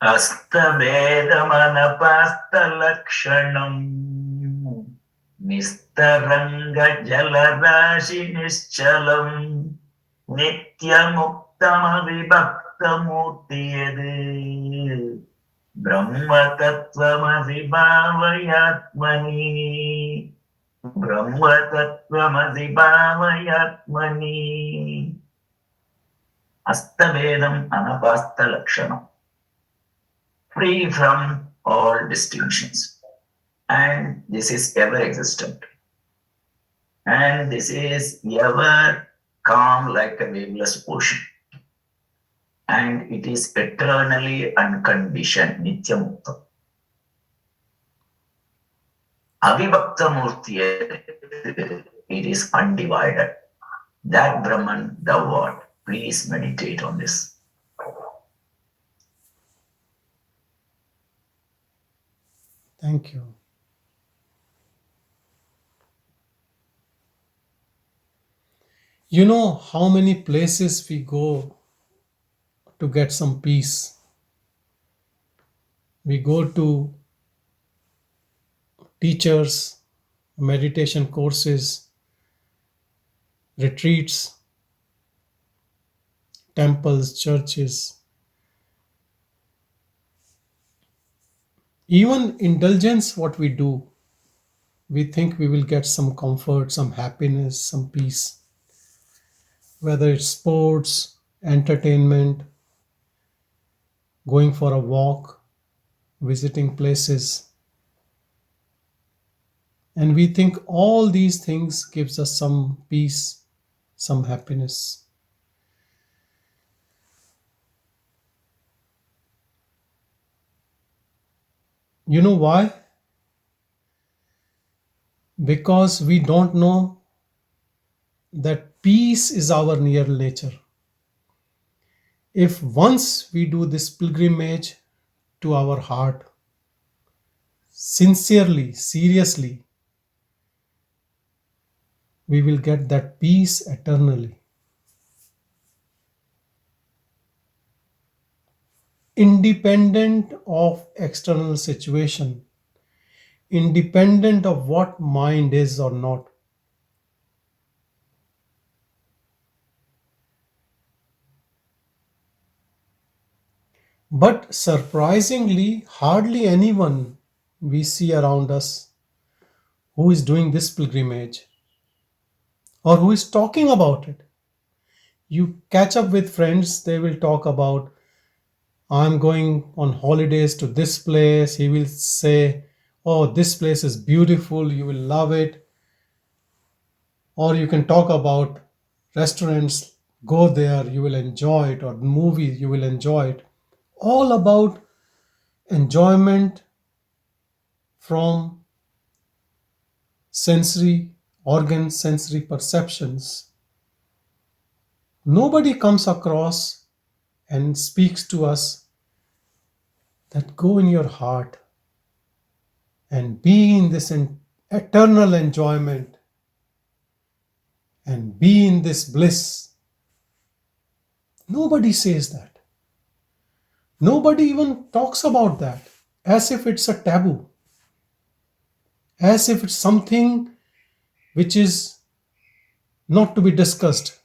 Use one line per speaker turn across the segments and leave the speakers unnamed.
अस्तभेदमनपास्तलक्षणम् निस्तरङ्गजलराशि निश्चलम् नित्यमुक्तमविभक्तमूर्ति यद् ब्रह्मतत्त्वमसि भावयात्मनि ब्रह्मतत्त्वमसि भावयात्मनि अस्तभेदम् अनपास्तलक्षणम्, free from all distinctions, and this is ever existent, and this is ever calm like a waveless ocean, and it is eternally unconditioned, nityamukta. Avibhakta murti, it is undivided. That Brahman, the what? Please meditate on this.
Thank you. You know how many places we go to get some peace? We go to teachers, meditation courses, retreats, temples, churches. Even indulgence, what we do, we think we will get some comfort, some happiness, some peace. Whether it's sports, entertainment, going for a walk, visiting places. And we think all these things gives us some peace, some happiness. You know why? Because we don't know that peace is our near nature. If once we do this pilgrimage to our heart, sincerely, seriously, we will get that peace eternally. Independent of external situation, independent of what mind is or not. But surprisingly, hardly anyone we see around us who is doing this pilgrimage or who is talking about it. You catch up with friends, they will talk about, I'm going on holidays to this place. He will say, oh, this place is beautiful, you will love it. Or you can talk about restaurants, go there, you will enjoy it, or movies, you will enjoy it. All about enjoyment from sensory organs, sensory perceptions. Nobody comes across and speaks to us that go in your heart and be in this eternal enjoyment and be in this bliss. Nobody says that. Nobody even talks about that, as if it's a taboo, as if it's something which is not to be discussed.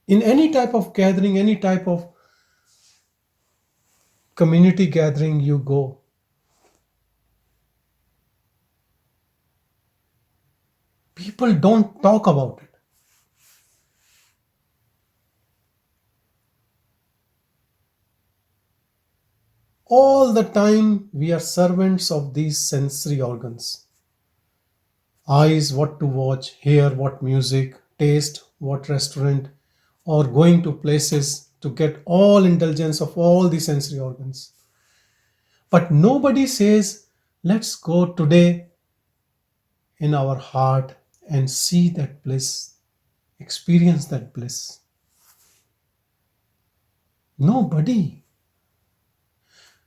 In any type of gathering, any type of community gathering you go, people don't talk about it. All the time we are servants of these sensory organs. Eyes, what to watch, hear, what music, taste, what restaurant, or going to places to get all indulgence of all the sensory organs. But nobody says, let's go today in our heart and see that bliss, experience that bliss. Nobody.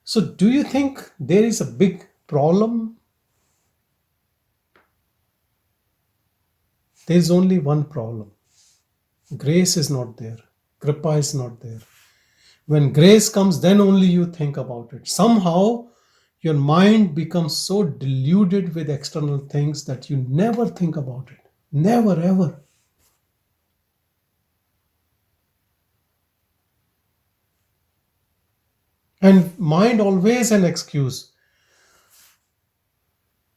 So do you think there is a big problem? There is only one problem. Grace is not there. Kripa is not there. When grace comes, then only you think about it. Somehow, your mind becomes so deluded with external things that you never think about it. Never, ever. And mind always an excuse.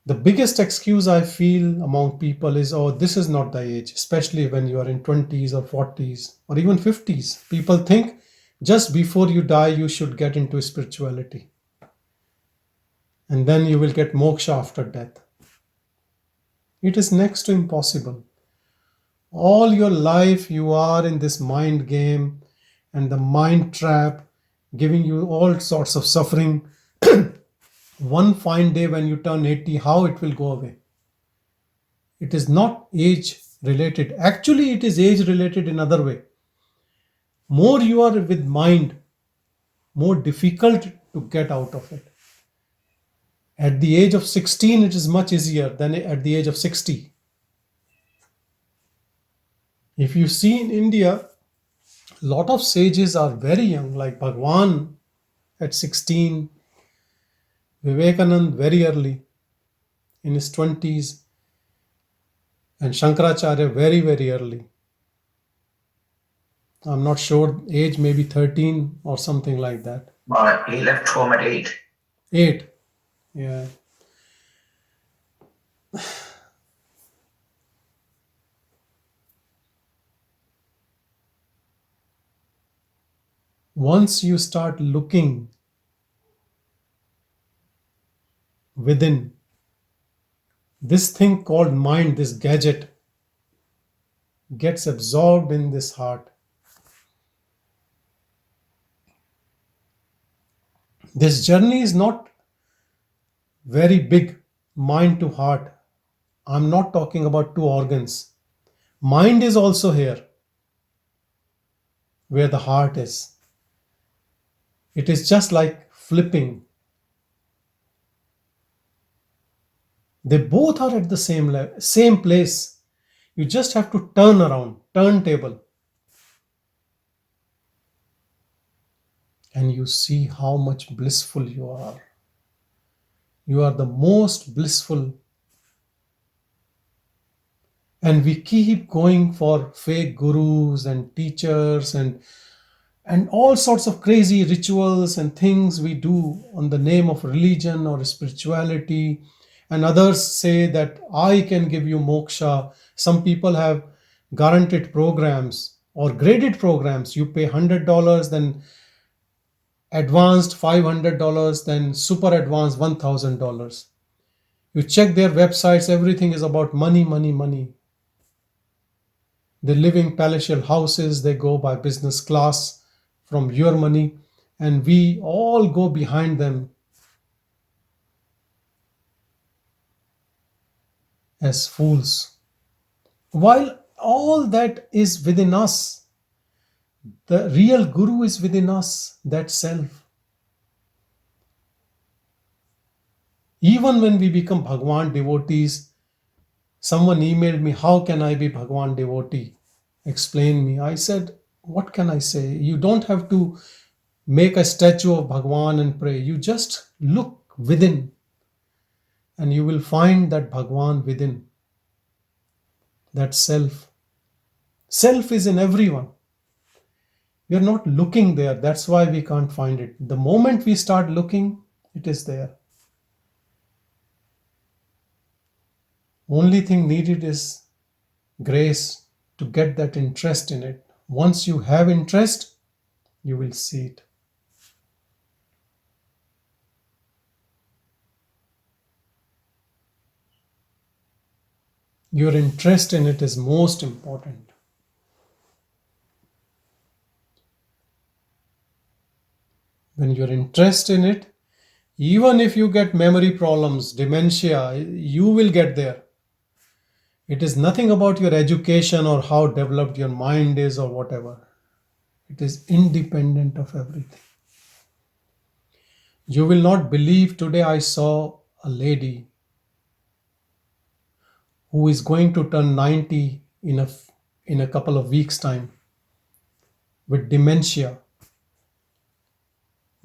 The biggest excuse I feel among people is, oh, this is not the age, especially when you are in 20s or 40s or even 50s. People think just before you die, you should get into spirituality. And then you will get moksha after death. It is next to impossible. All your life, you are in this mind game and the mind trap, giving you all sorts of suffering. One fine day when you turn 80, how it will go away? It is not age related. Actually, it is age related in other way. More you are with mind, more difficult to get out of it. At the age of 16, it is much easier than at the age of 60. If you see in India, a lot of sages are very young, like Bhagavan at 16, Vivekanand very early in his 20s, and Shankaracharya very, very early. I'm not sure, age maybe 13 or something like that.
He left home at 8.
8, yeah. Once you start looking within, this thing called mind, this gadget, gets absorbed in this heart. This journey is not very big, mind to heart. I'm not talking about two organs. Mind is also here, where the heart is. It is just like flipping. They both are at the same place. You just have to turn around, turntable. And you see how much blissful you are. You are the most blissful. And we keep going for fake gurus and teachers and all sorts of crazy rituals and things we do on the name of religion or spirituality. And others say that I can give you moksha. Some people have guaranteed programs or graded programs. You pay $100, then advanced $500, then super advanced $1,000. You check their websites, everything is about money, money, money. They live in palatial houses, they go by business class from your money, and we all go behind them as fools. While all that is within us, the real guru is within us, that self. Even when we become Bhagavan devotees, someone emailed me, how can I be Bhagavan devotee? Explain me. I said, what can I say? You don't have to make a statue of Bhagavan and pray. You just look within and you will find that Bhagavan within, that self. Self is in everyone. We are not looking there. That's why we can't find it. The moment we start looking, it is there. Only thing needed is grace to get that interest in it. Once you have interest, you will see it. Your interest in it is most important. When you're interested in it, even if you get memory problems, dementia, you will get there. It is nothing about your education or how developed your mind is or whatever. It is independent of everything. You will not believe, today I saw a lady who is going to turn 90 in a couple of weeks' time with dementia.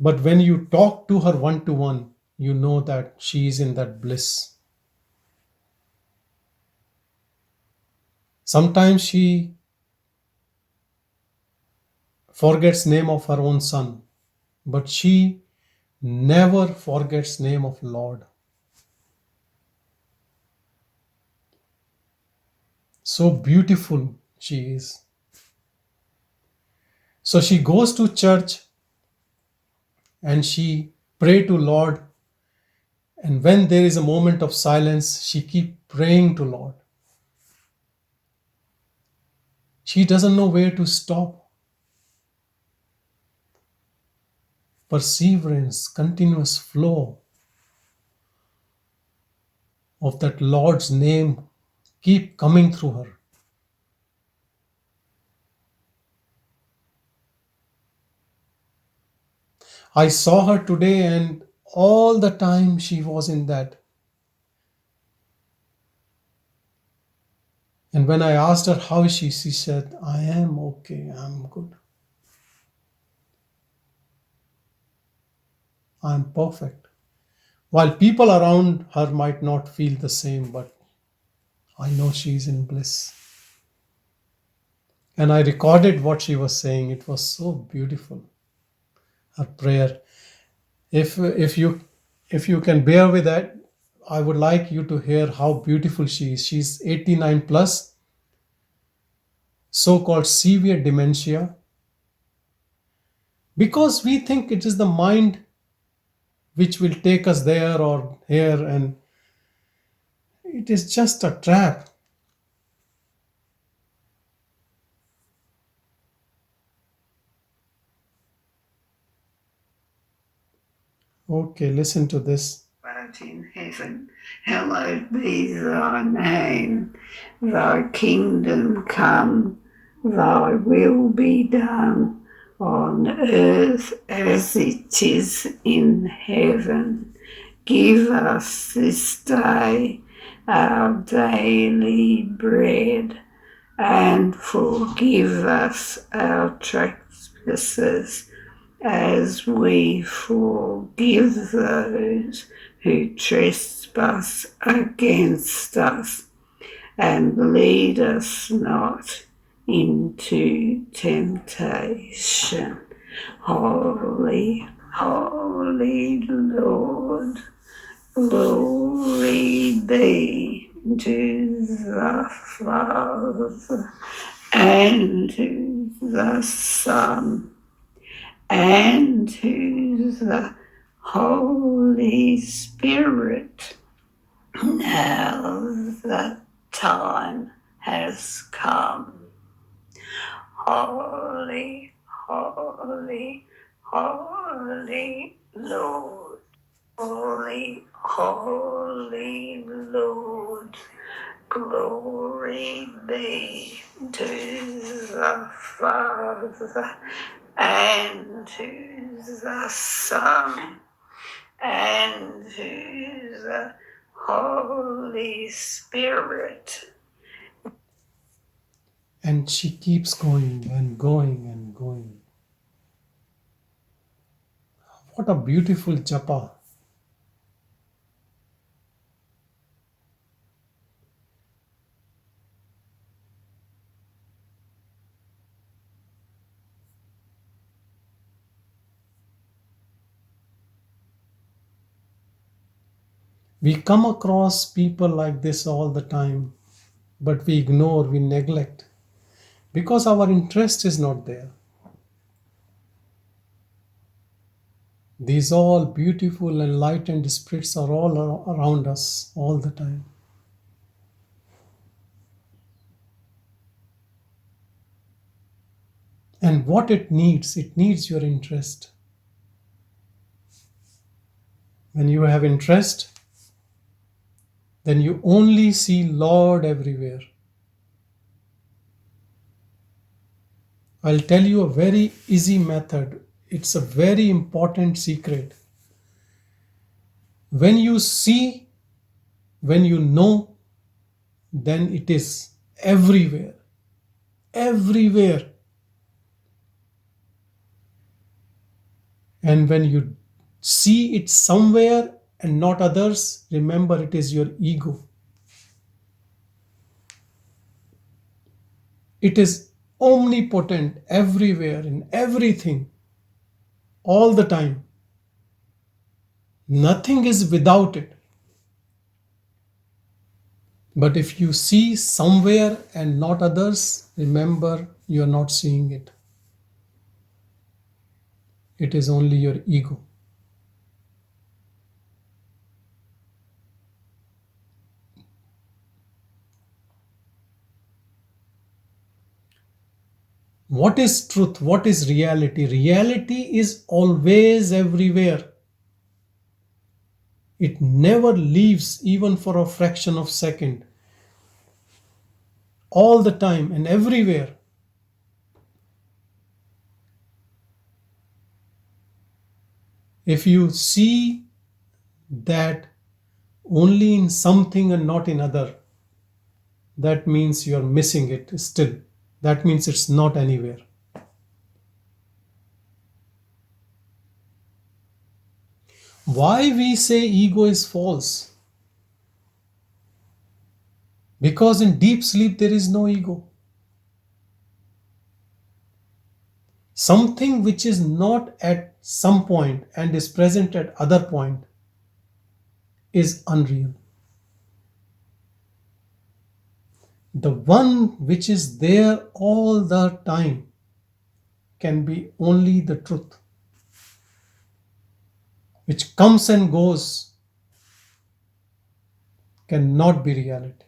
But when you talk to her one to one, you know that she is in that bliss. Sometimes she forgets name of her own son, but she never forgets name of Lord. So beautiful she is. So she goes to church and she pray to Lord, and when there is a moment of silence, she keep praying to Lord. She doesn't know where to stop. Perseverance, continuous flow of that Lord's name keep coming through her. I saw her today, and all the time she was in that. And when I asked her how is she said, I am okay, I'm good, I'm perfect. While people around her might not feel the same, but I know she's in bliss. And I recorded what she was saying. It was so beautiful. Her prayer. If you can bear with that, I would like you to hear how beautiful she is. She's 89 plus, so-called severe dementia, because we think it is the mind which will take us there or here, and it is just a trap. Okay, listen to this.
Art in heaven, hallowed be thy name. Thy kingdom come, thy will be done, on earth as it is in heaven. Give us this day our daily bread, and forgive us our trespasses, as we forgive those who trespass against us. And lead us not into temptation. Holy, holy Lord, glory be to the Father, and to the Son, and to the Holy Spirit. Now the time has come. Holy, holy, holy Lord. Holy, holy Lord. Glory be to the Father, and to the Son, and to the Holy Spirit.
And she keeps going and going and going. What a beautiful japa. We come across people like this all the time, but we ignore, we neglect, because our interest is not there. These all beautiful enlightened spirits are all around us all the time. And what it needs your interest. When you have interest, then you only see Lord everywhere. I'll tell you a very easy method. It's a very important secret. When you see, when you know, then it is everywhere. Everywhere. And when you see it somewhere and not others, remember it is your ego. It is omnipotent everywhere, in everything, all the time. Nothing is without it. But if you see somewhere and not others, remember you are not seeing it. It is only your ego. What is truth? What is reality? Reality is always everywhere. It never leaves even for a fraction of a second. All the time and everywhere. If you see that only in something and not in other, that means you are missing it still. That means it's not anywhere. Why we say ego is false? Because in deep sleep there is no ego. Something which is not at some point and is present at other point is unreal. The one which is there all the time can be only the truth, which comes and goes, cannot be reality.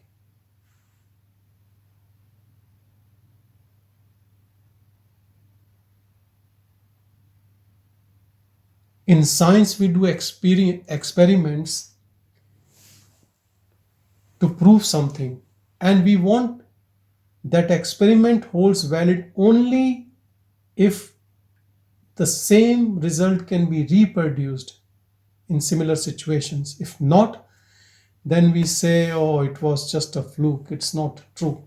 In science, we do experiments to prove something, and we want that experiment holds valid only if the same result can be reproduced in similar situations. If not, then we say, oh, it was just a fluke, it's not true.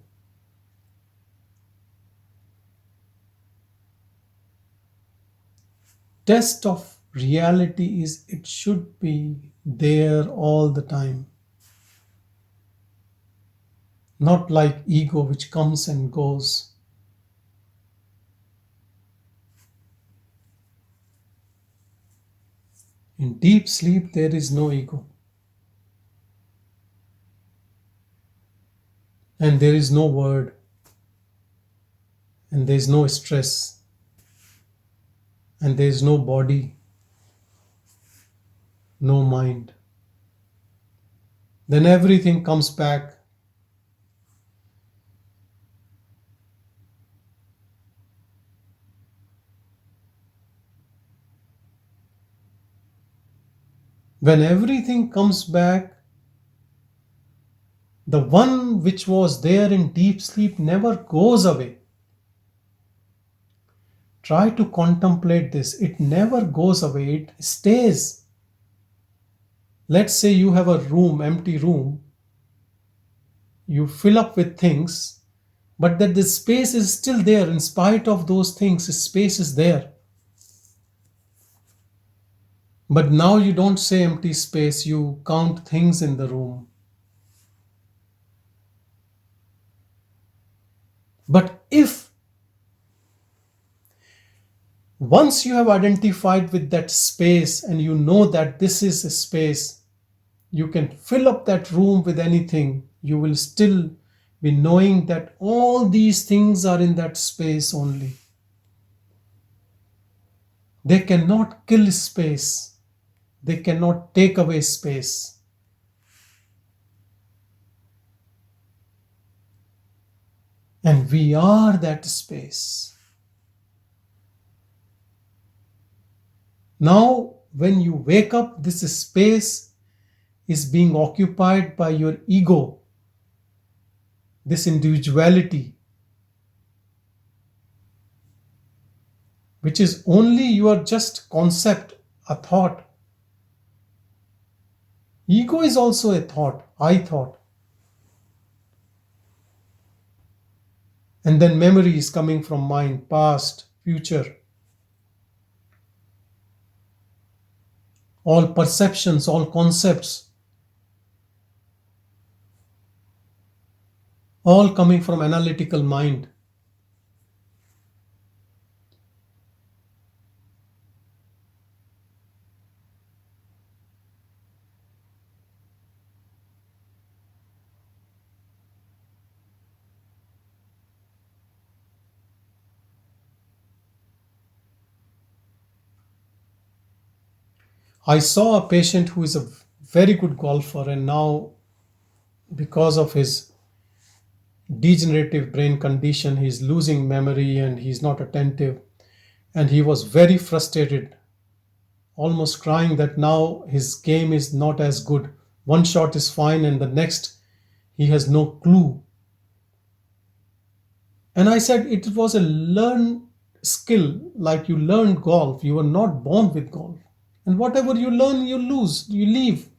Test of reality is it should be there all the time. Not like ego which comes and goes. In deep sleep, there is no ego. And there is no word. And there is no stress. And there is no body. No mind. Then everything comes back. When everything comes back, the one which was there in deep sleep never goes away. Try to contemplate this. It never goes away. It stays. Let's say you have a room, empty room. You fill up with things, but that the space is still there. In spite of those things, space is there. But now you don't say empty space. You count things in the room. But if once you have identified with that space and you know that this is a space, you can fill up that room with anything. You will still be knowing that all these things are in that space only. They cannot kill space. They cannot take away space. And we are that space. Now, when you wake up, this space is being occupied by your ego, this individuality, which is only your just concept, a thought. Ego is also a thought, I thought. And then memory is coming from mind, past, future. all perceptions, all concepts, all coming from analytical mind. I saw a patient who is a very good golfer, and now, because of his degenerative brain condition, he's losing memory and he's not attentive. And he was very frustrated, almost crying that now his game is not as good. One shot is fine, and the next, he has no clue. And I said it was a learned skill, like you learned golf. You were not born with golf. And whatever you learn, you lose, you leave.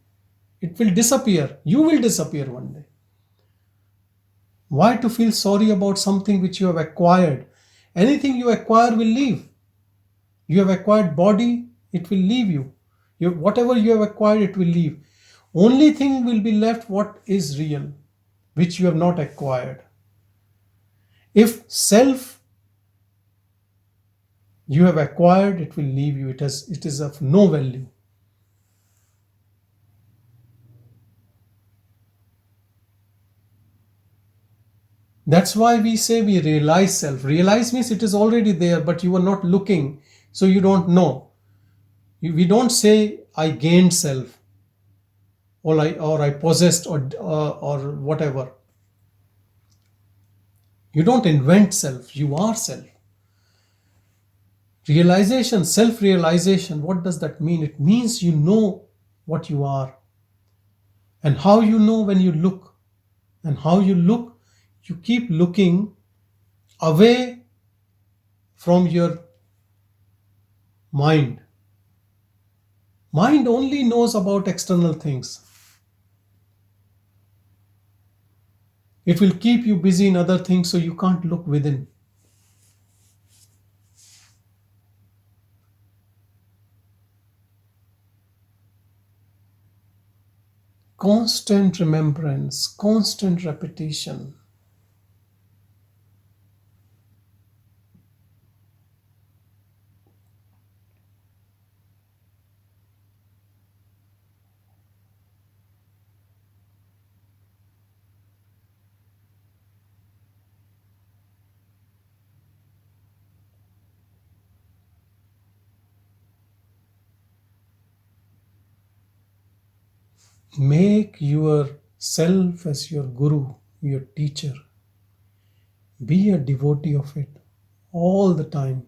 It will disappear. You will disappear one day. Why to feel sorry about something which you have acquired? Anything you acquire will leave. You have acquired body, it will leave you. Whatever you have acquired, it will leave. Only thing will be left what is real, which you have not acquired. If self you have acquired, it will leave you. It is of no value. That's why we say we realize self. Realize means it is already there, but you are not looking, so you don't know. We don't say I gained self, or I possessed, or whatever. You don't invent self. You are self. Realization, self-realization, what does that mean? It means you know what you are. And how you know? When you look. And how you look? You keep looking away from your mind. Mind only knows about external things. It will keep you busy in other things, so you can't look within. Constant remembrance, constant repetition. Make yourself as your guru, your teacher. Be a devotee of it all the time.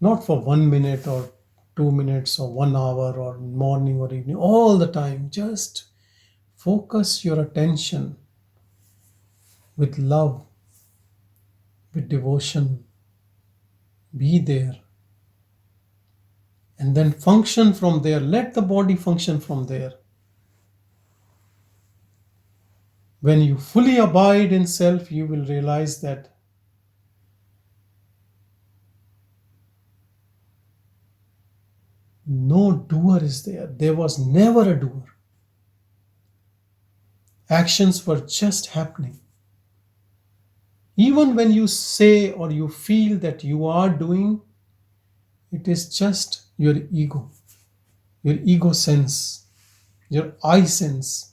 Not for 1 minute or 2 minutes or 1 hour or morning or evening, all the time. Just focus your attention with love, with devotion. Be there. And then function from there. Let the body function from there. When you fully abide in self, you will realize that no doer is there. There was never a doer. Actions were just happening. Even when you say or you feel that you are doing, it is just your ego sense, your I sense.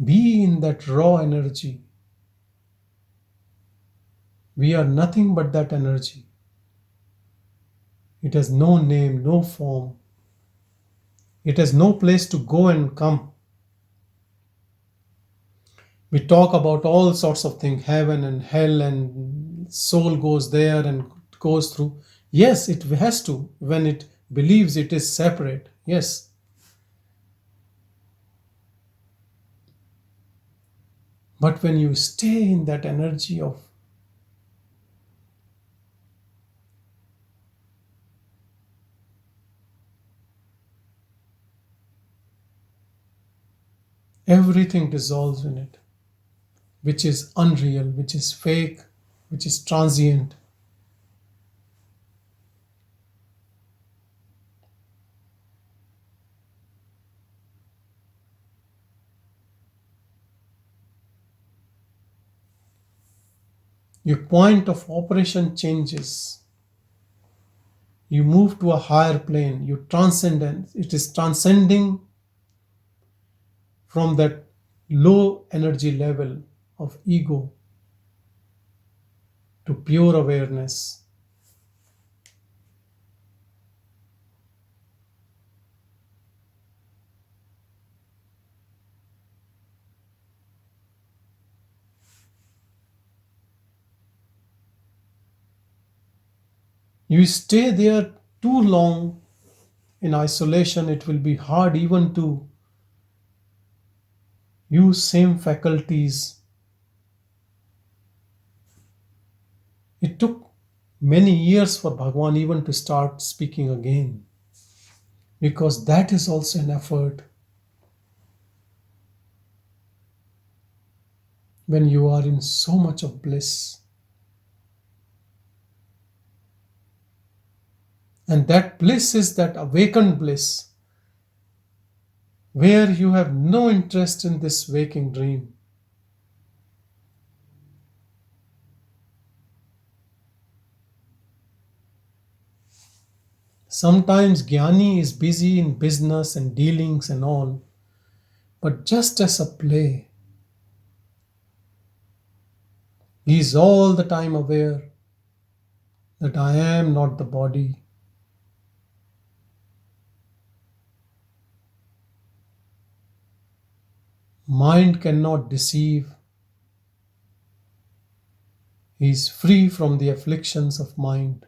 Be in that raw energy. We are nothing but that energy. It has no name, no form. It has no place to go and come. We talk about all sorts of things, heaven and hell, and soul goes there and goes through. Yes, it has to, when it believes it is separate. Yes. But when you stay in that energy of everything dissolves in it, which is unreal, which is fake, which is transient. Your point of operation changes. You move to a higher plane. You transcend, it is transcending from that low energy level of ego to pure awareness. You stay there too long in isolation, it will be hard even to use same faculties. It took many years for Bhagavan even to start speaking again, because that is also an effort. When you are in so much of bliss, and that bliss is that awakened bliss where you have no interest in this waking dream. Sometimes Jnani is busy in business and dealings and all, but just as a play, he is all the time aware that I am not the body. Mind cannot deceive. He is free from the afflictions of mind.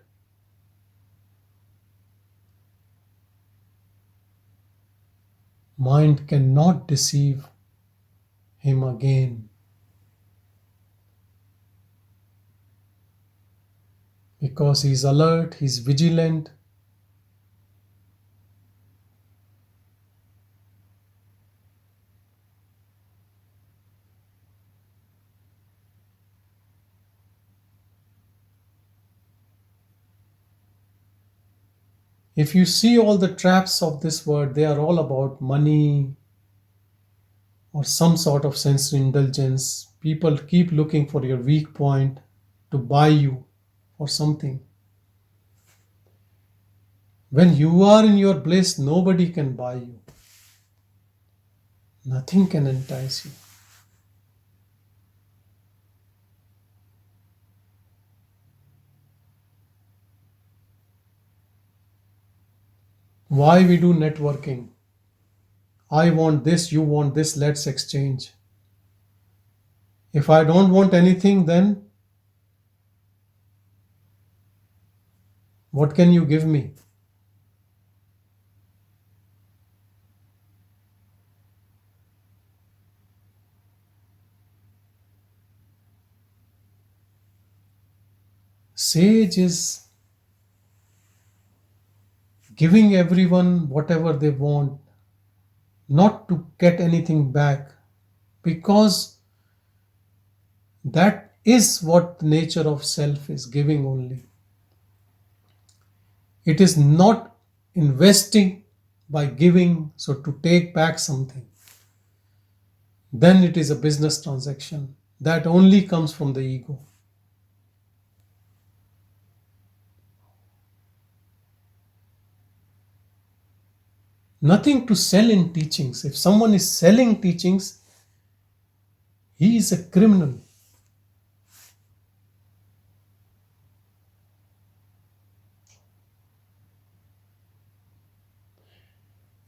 Mind cannot deceive him again, because he is alert, he is vigilant. If you see all the traps of this world, they are all about money or some sort of sensory indulgence. People keep looking for your weak point to buy you for something. When you are in your bliss, nobody can buy you. Nothing can entice you. Why we do networking? I want this, you want this, let's exchange. If I don't want anything, then what can you give me? Sage is giving everyone whatever they want, not to get anything back, because that is what the nature of self is, giving only. It is not investing by giving, so to take back something. Then it is a business transaction. That only comes from the ego. Nothing to sell in teachings. If someone is selling teachings, he is a criminal.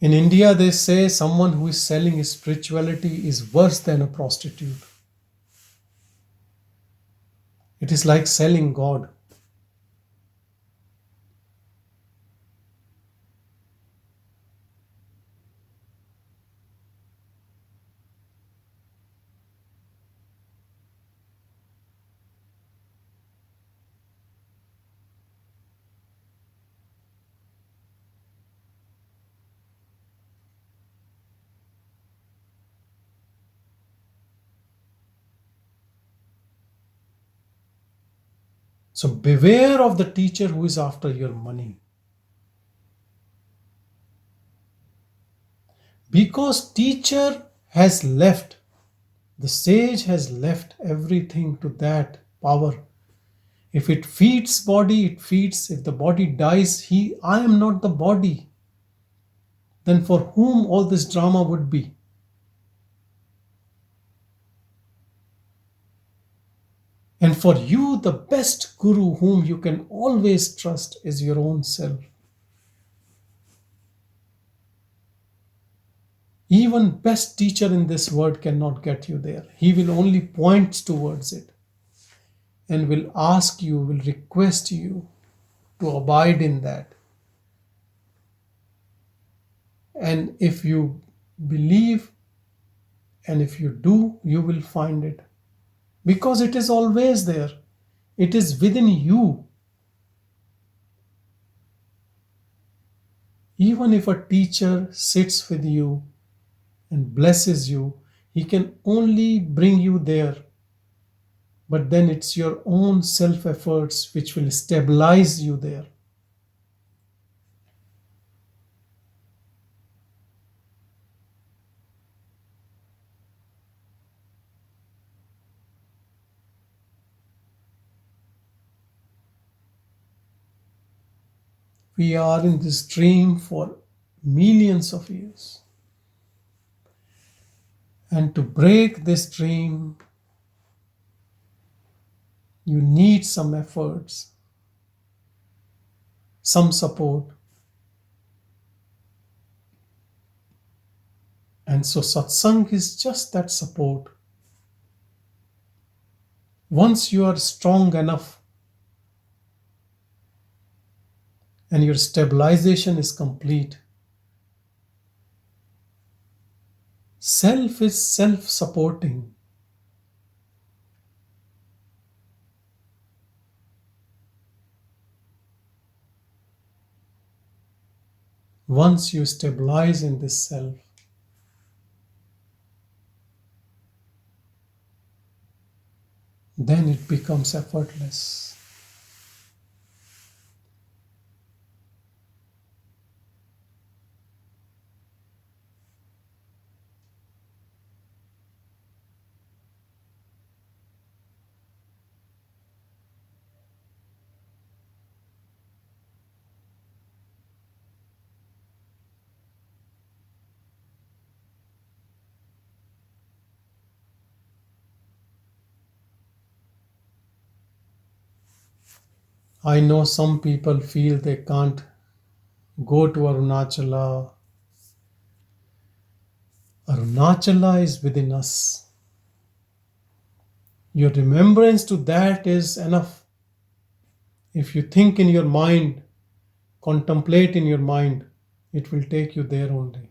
In India, they say someone who is selling his spirituality is worse than a prostitute. It is like selling God. So beware of the teacher who is after your money. Because teacher has left, the sage has left everything to that power. If it feeds body, it feeds. If the body dies, I am not the body. Then for whom all this drama would be? And for you, the best guru whom you can always trust is your own self. Even best teacher in this world cannot get you there. He will only point towards it and will ask you, will request you to abide in that. And if you believe and if you do, you will find it. Because it is always there. It is within you. Even if a teacher sits with you and blesses you, he can only bring you there. But then it's your own self-efforts which will stabilize you there. We are in this dream for millions of years. And to break this dream, you need some efforts, some support. And so satsang is just that support. Once you are strong enough and your stabilization is complete, self is self-supporting. Once you stabilize in this self, then it becomes effortless. I know some people feel they can't go to Arunachala. Arunachala is within us. Your remembrance to that is enough. If you think in your mind, contemplate in your mind, it will take you there only.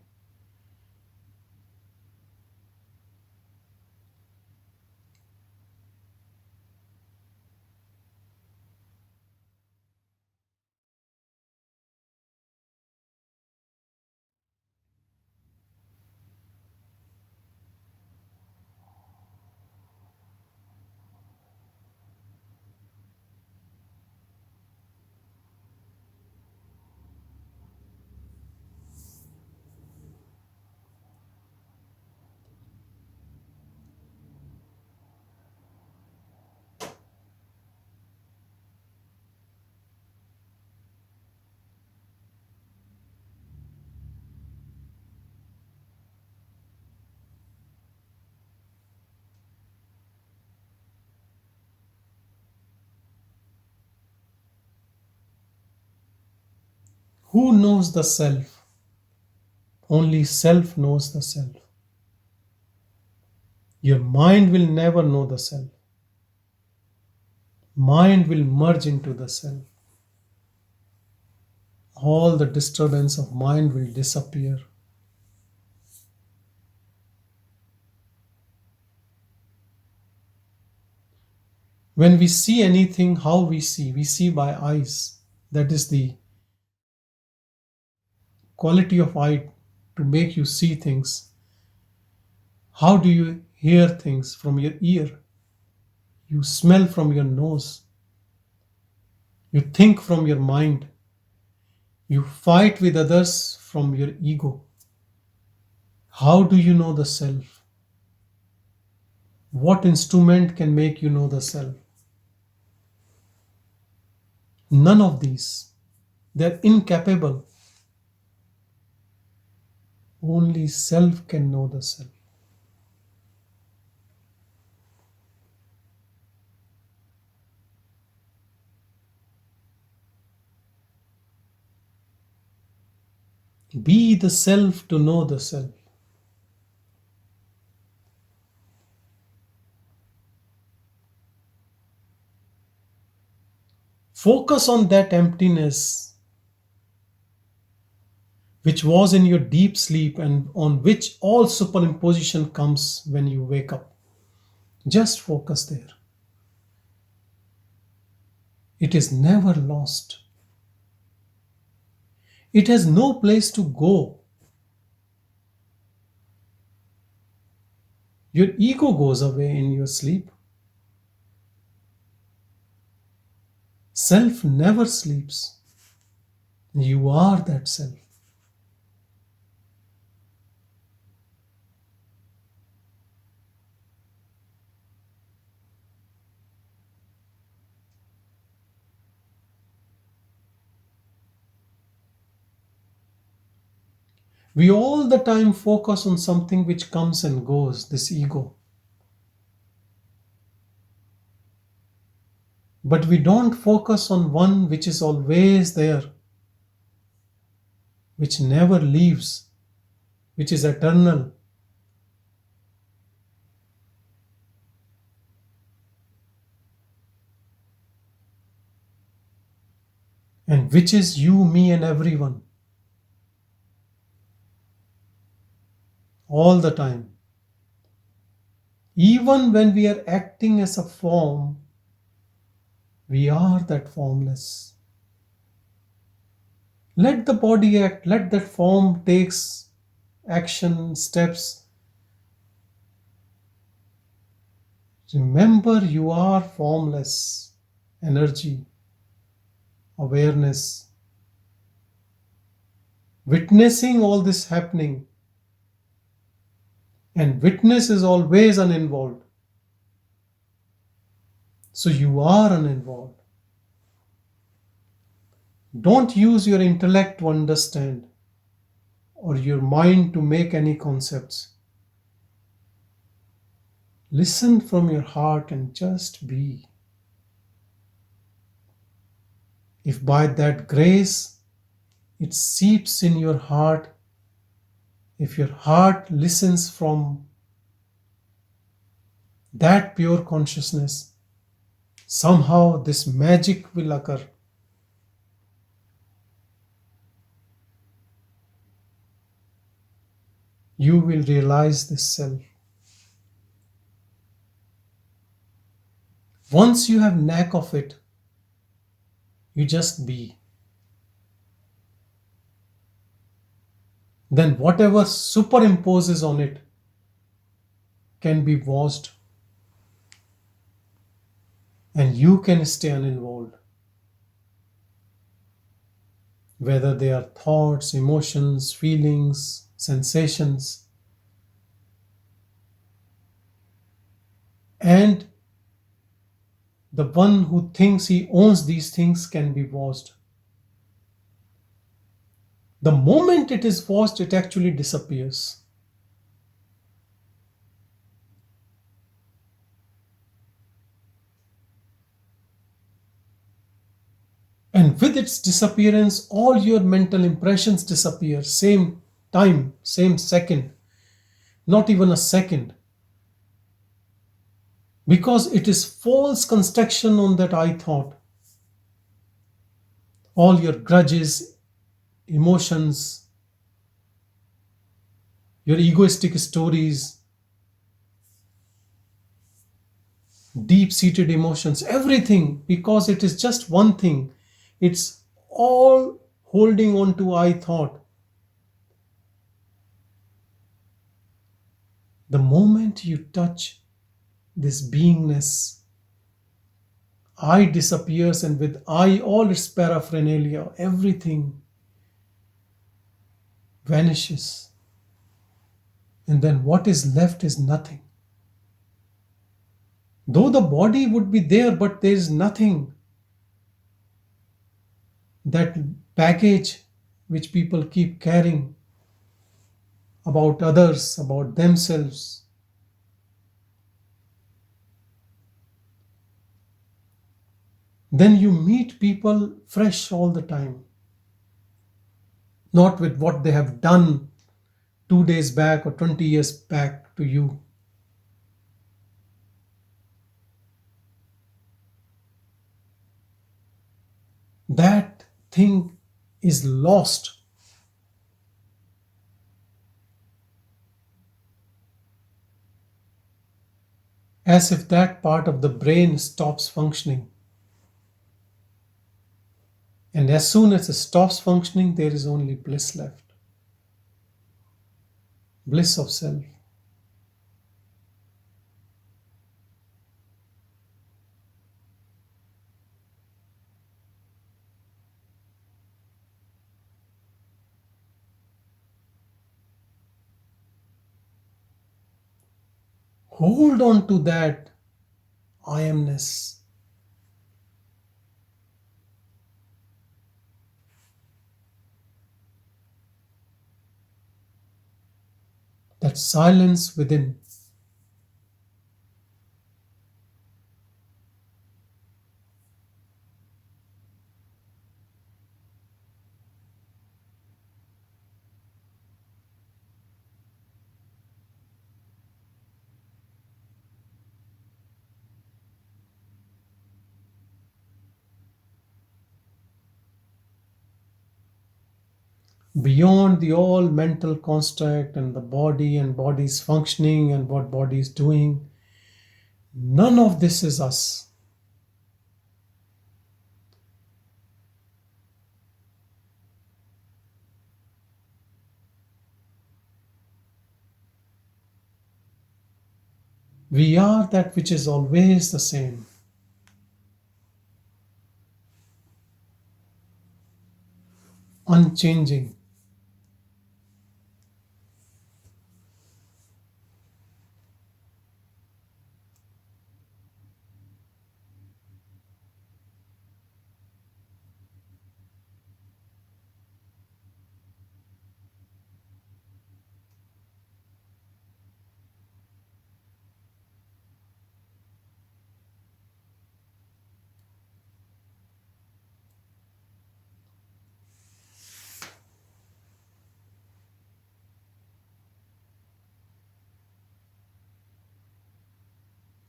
Who knows the self? Only self knows the self. Your mind will never know the self. Mind will merge into the self. All the disturbance of mind will disappear. When we see anything, how we see? We see by eyes. That is the quality of eye to make you see things. How do you hear things? From your ear. You smell from your nose. You think from your mind. You fight with others from your ego. How do you know the self? What instrument can make you know the self? None of these. They're incapable. Only self can know the self. Be the self to know the self. Focus on that emptiness which was in your deep sleep and on which all superimposition comes when you wake up. Just focus there. It is never lost. It has no place to go. Your ego goes away in your sleep. Self never sleeps. You are that self. We all the time focus on something which comes and goes, this ego. But we don't focus on one which is always there, which never leaves, which is eternal. And which is you, me, and everyone. All the time. Even when we are acting as a form, we are that formless. Let the body act, let that form takes action, steps. Remember, you are formless energy, awareness. Witnessing all this happening. And witness is always uninvolved. So you are uninvolved. Don't use your intellect to understand or your mind to make any concepts. Listen from your heart and just be. If by that grace it seeps in your heart, if your heart listens from that pure consciousness, somehow this magic will occur. You will realize this self. Once you have knack of it, you just be. Then whatever superimposes on it can be washed and you can stay uninvolved. Whether they are thoughts, emotions, feelings, sensations. And the one who thinks he owns these things can be washed. The moment it is washed, it actually disappears. And with its disappearance, all your mental impressions disappear. Same time, same second. Not even a second. Because it is false construction on that I thought. All your grudges, emotions, your egoistic stories, deep-seated emotions, everything, because it is just one thing. It's all holding on to I thought. The moment you touch this beingness, I disappears, and with I all its paraphernalia, everything vanishes. And then what is left is nothing. Though the body would be there, but there is nothing. That baggage which people keep carrying about others, about themselves. Then you meet people fresh all the time, not with what they have done 2 days back or 20 years back to you. That thing is lost. As if that part of the brain stops functioning. And as soon as it stops functioning, there is only bliss left. Bliss of self. Hold on to that I amness. That silence within. Beyond the all mental construct and the body and body's functioning and what body is doing, none of this is us. We are that which is always the same. Unchanging.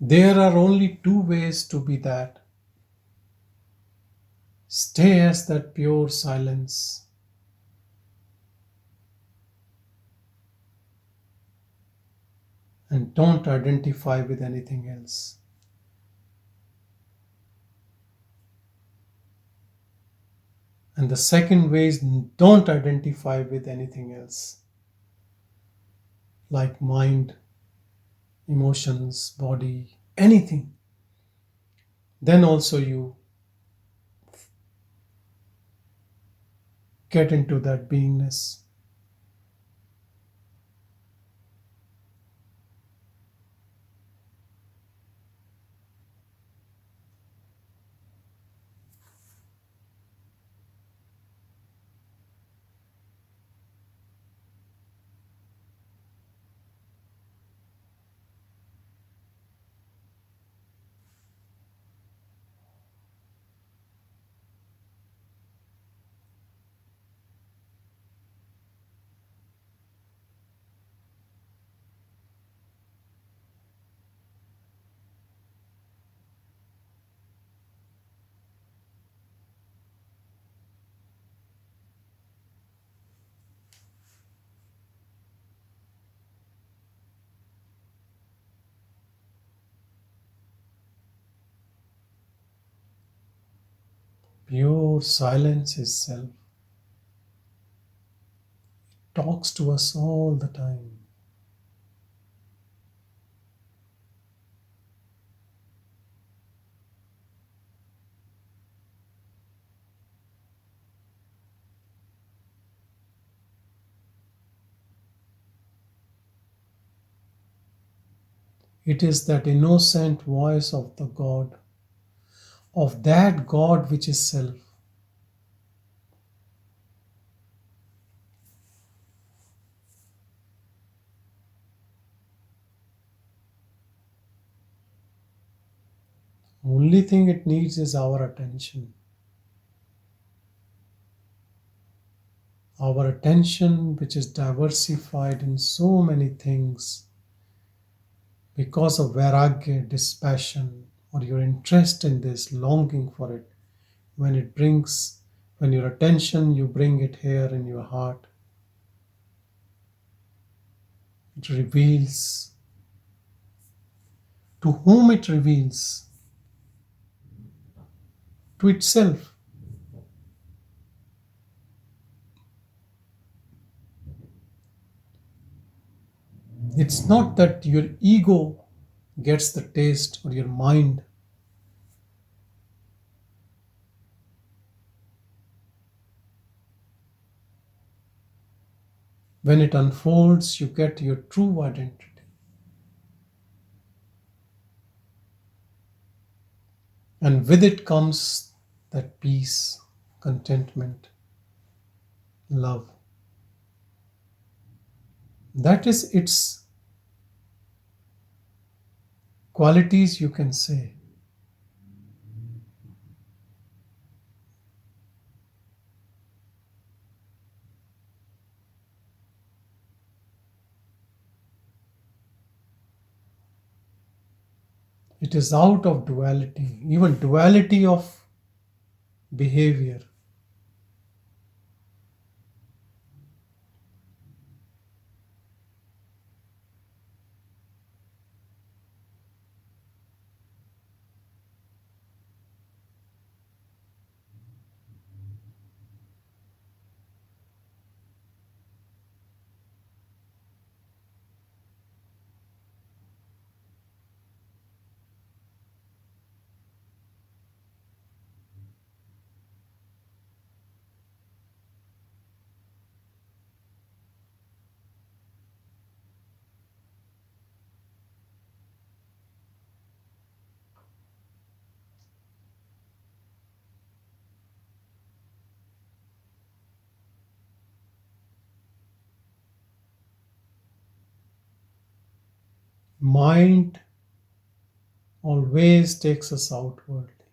There are only two ways to be that. Stay as that pure silence. And don't identify with anything else. And the second way is don't identify with anything else. Like mind, emotions, body, anything. Then also you get into that beingness. Pure silence is self. It talks to us all the time. It is that innocent voice of the God, of that God which is self. Only thing it needs is our attention. Our attention, which is diversified in so many things because of vairagya, dispassion, or your interest in this, longing for it. When your attention, you bring it here in your heart, it reveals. To whom it reveals? To itself. It's not that your ego gets the taste or your mind. When it unfolds, you get your true identity. And with it comes that peace, contentment, love. That is its qualities, you can say. It is out of duality, even duality of behavior. Mind always takes us outwardly.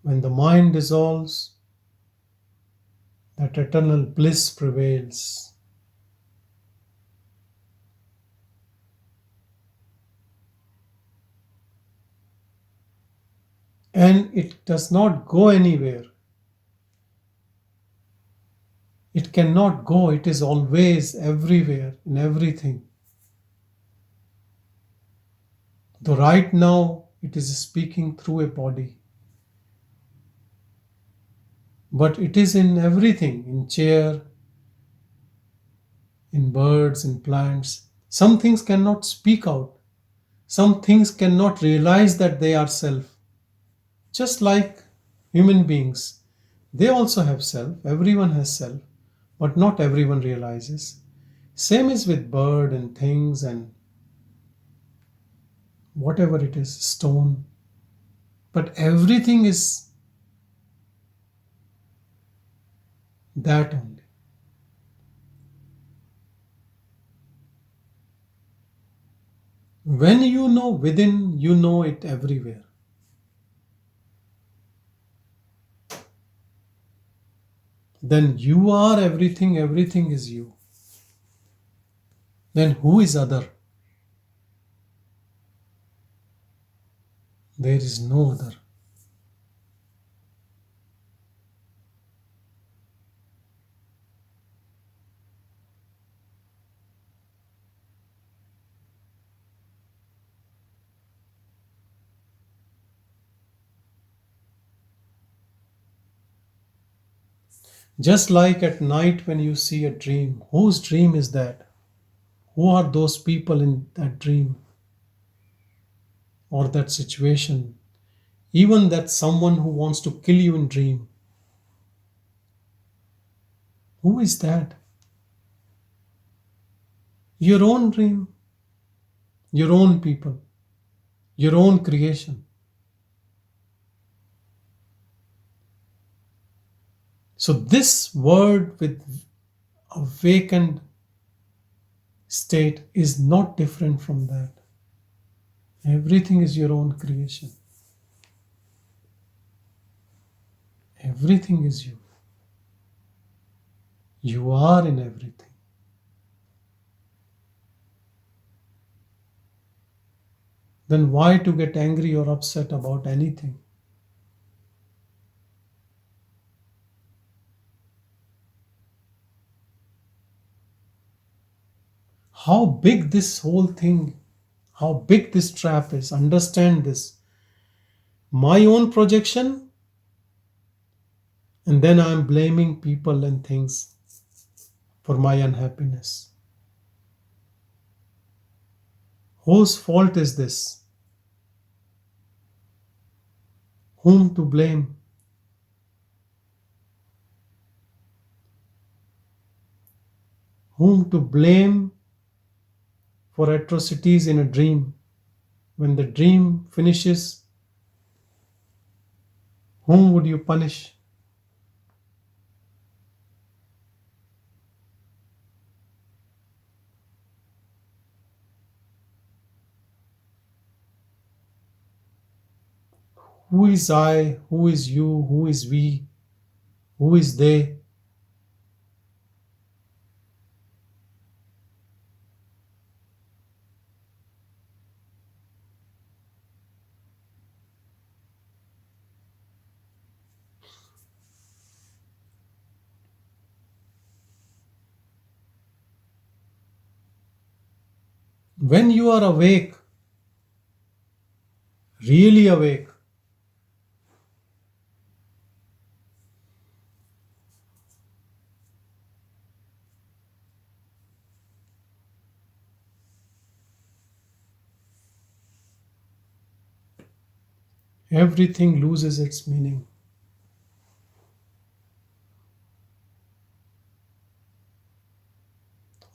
When the mind dissolves, that eternal bliss prevails. And it does not go anywhere. It cannot go, it is always everywhere, in everything. Though right now it is speaking through a body. But it is in everything, in chair, in birds, in plants. Some things cannot speak out. Some things cannot realize that they are self. Just like human beings, they also have self. Everyone has self, but not everyone realizes. Same is with bird and things and whatever it is, stone. But everything is that only. When you know within, you know it everywhere. Then you are everything, everything is you. Then who is other? There is no other. Just like at night when you see a dream, whose dream is that? Who are those people in that dream or that situation? Even that someone who wants to kill you in dream. Who is that? Your own dream. your own people, your own creation. So this word with awakened state is not different from that. Everything is your own creation. Everything is you. You are in everything. Then why to get angry or upset about anything? How big this whole thing, how big this trap is. Understand this. My own projection, and then I am blaming people and things for my unhappiness. Whose fault is this? Whom to blame? Whom to blame for atrocities in a dream? When the dream finishes, whom would you punish? Who is I? Who is you? Who is we? Who is they? When you are awake, really awake, everything loses its meaning.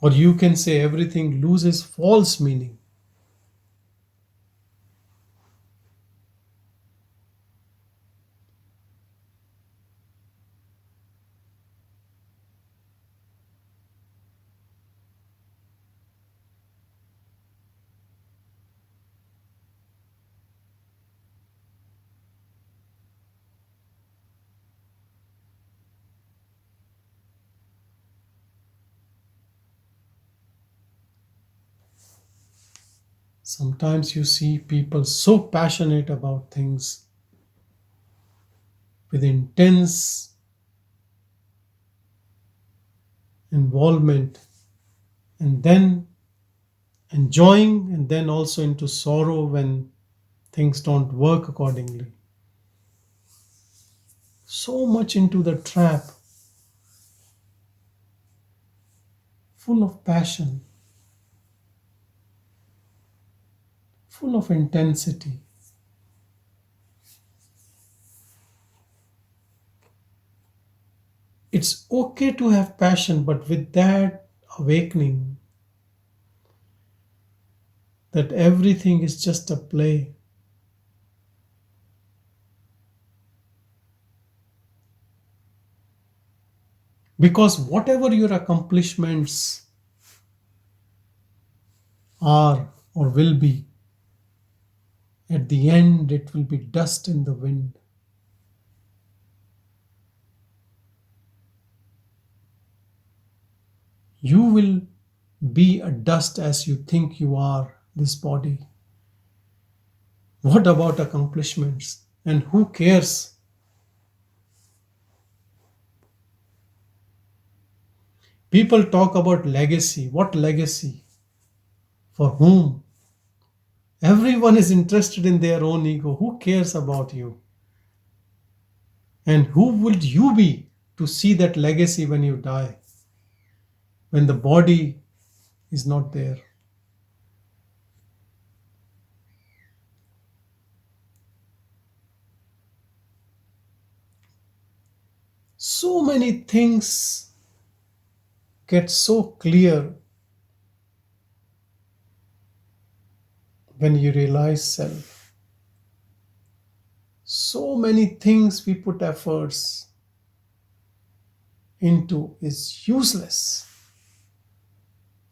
Or you can say everything loses false meaning. Sometimes you see people so passionate about things with intense involvement, and then enjoying, and then also into sorrow when things don't work accordingly. So much into the trap, full of passion, full of intensity. It's okay to have passion, but with that awakening that everything is just a play. Because whatever your accomplishments are or will be, at the end it will be dust in the wind. You will be a dust as you think you are, this body. What about accomplishments? And who cares? People talk about legacy. What legacy? For whom? Everyone is interested in their own ego. Who cares about you? And who would you be to see that legacy when you die? When the body is not there. So many things get so clear when you realize self. So many things we put efforts into is useless,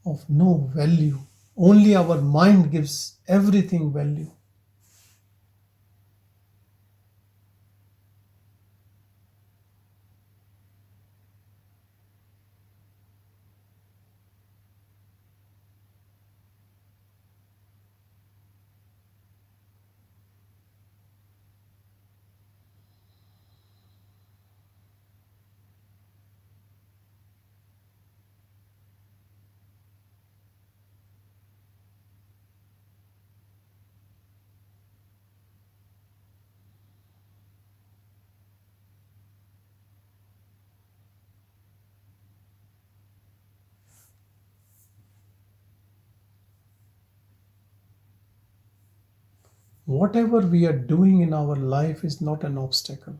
of no value. Only our mind gives everything value. Whatever we are doing in our life is not an obstacle.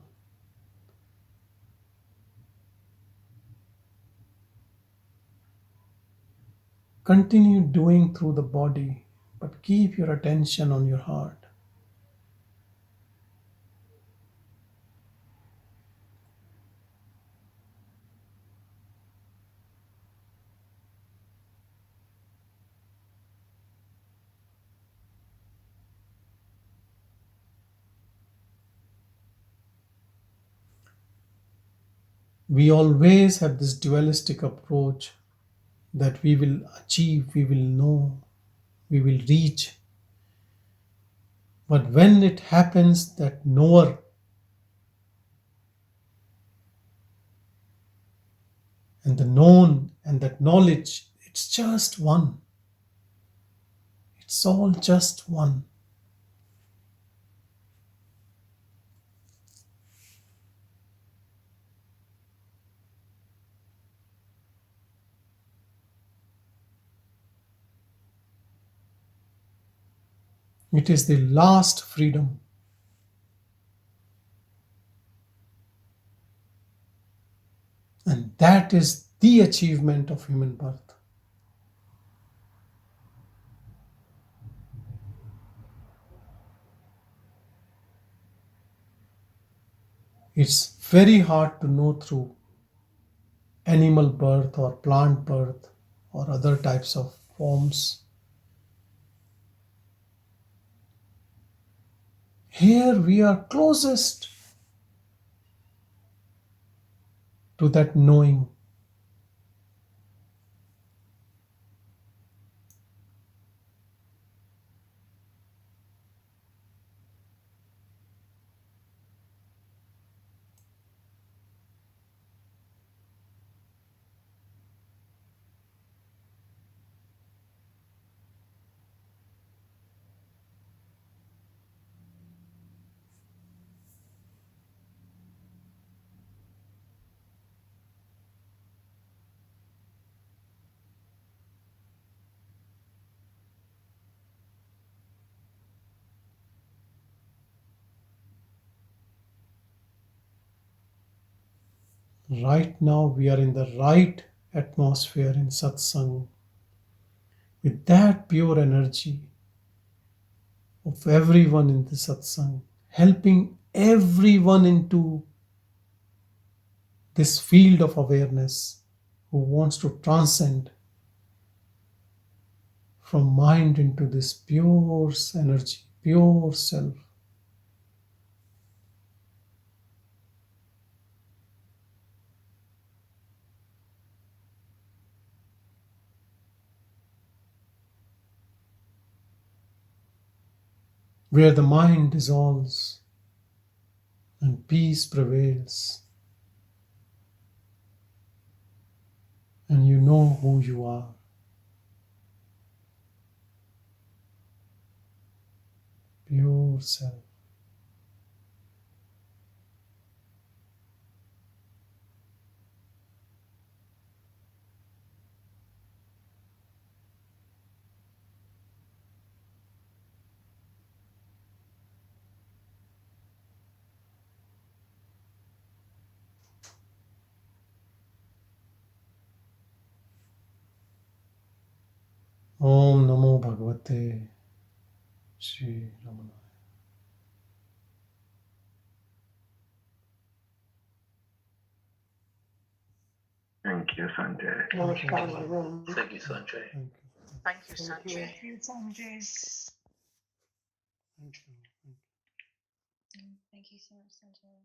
Continue doing through the body, but keep your attention on your heart. We always have this dualistic approach that we will achieve, we will know, we will reach. But when it happens that knower and the known and that knowledge, it's just one. It's all just one. It is the last freedom. And that is the achievement of human birth. It's very hard to know through animal birth or plant birth or other types of forms. Here we are closest to that knowing. Right now we are in the right atmosphere in satsang with that pure energy of everyone in the satsang, helping everyone into this field of awareness who wants to transcend from mind into this pure energy, pure self. Where the mind dissolves and peace prevails, and you know who you are. Pure self. Om Namo Bhagavate Shri Ramana.
Thank you, Sanjay.
Namaskar.
Thank you, Sanjay.
Thank you.
Thank you, Sanjay.
Thank you, Sanjay.
Thank you.
Thank you so much, Sanjay.